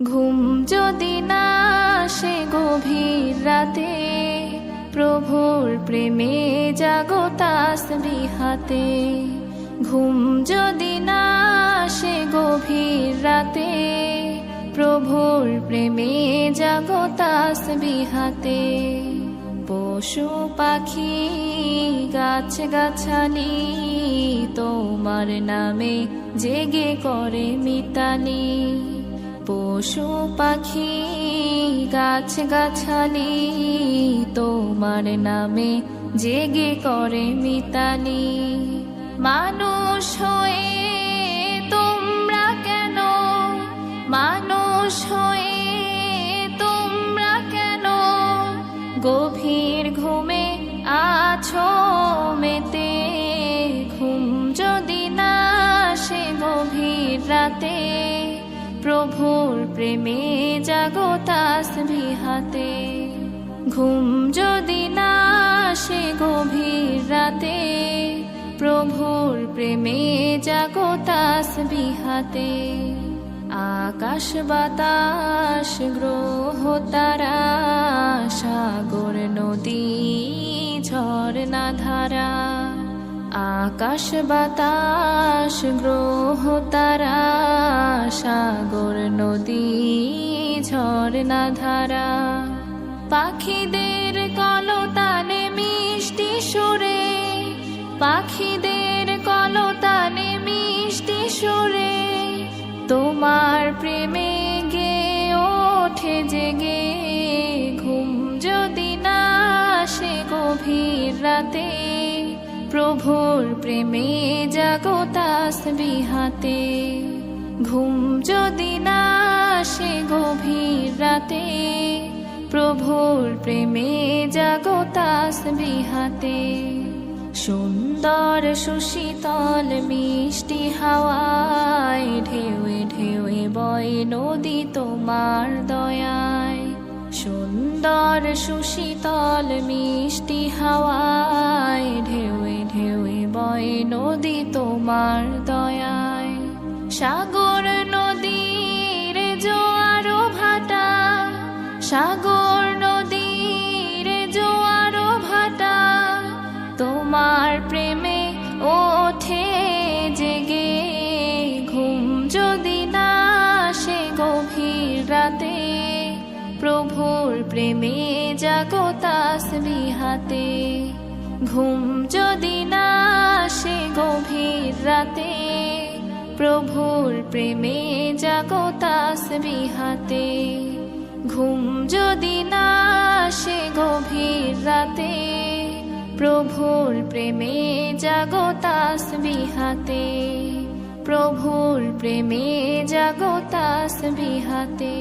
ঘুম যদি না আসে গভীর রাতে, প্রভুর প্রেমে জাগো তাসবিহ হাতে। ঘুম যদি না আসে গভীর রাতে, প্রভুর প্রেমে জাগো তাসবিহ হাতে। পশু পাখি গাছ গাছালি তোমার নামে জেগে করে মিতালি। পশু পাখি গাছ গাছালি তোমার নামে জেগে করে মিতালি। মানুষ হয়ে তোমরা কেন, মানুষ হয়ে তোমরা কেন গভীর ঘুমে আছো মেতে। ঘুম যদি না আসে গভীর রাতে, প্রভুর প্রেমে জাগো তাসবিহ হাতে। ঘুম যদি না আসে গভীর রাতে, প্রভুর প্রেমে জাগো তাসবিহ হাতে। আকাশ বাতাস গ্রহ তারা, সাগর নদী ঝরনা ধারা। আকাশ বাতাস গ্রহ তারা, সাগর নদী ঝরনা ধারা। পাখিদের কলতানে মিষ্টি সুরে, পাখিদের কলতানে মিষ্টি সুরে তোমার প্রেমে গে ওঠে জেগে। ঘুম যদি না আসে গভীর রাতে, প্রভুর প্রেমে জাগো তাসবিহ হাতে। ঘুম যদি না আসে গভীর রাতে, প্রভুর প্রেমে জাগো তাসবিহ হাতে। সুন্দর সুশীতল মিষ্টি হাওয়ায় ঢেউয়ে ঢেউয়ে বয় নদী তোমার দয়ায়। সুন্দর সুশীতল মিষ্টি হাওয়ায় ঢেউয়ে ঢেউয়ে বয় নদী তোমার দয়ায়। সাগর নদীর জোয়ারো ভাটা, সাগর নদীর জোয়ারো ভাটা তোমার প্রেমে ওঠে জেগে। ঘুম যদি না আসে গভীর রাতে, প্রভুর প্রেমে জাগো তাসবিহ হাতে। ঘুম যদি না আসে গভীর রাতে, প্রভুর প্রেমে জাগো তাসবিহ হাতে। ঘুম যদি না আসে গভীর রাতে, প্রভুর প্রেমে জাগো তাসবিহ হাতে। প্রভুর প্রেমে জাগো তাসবিহ হাতে।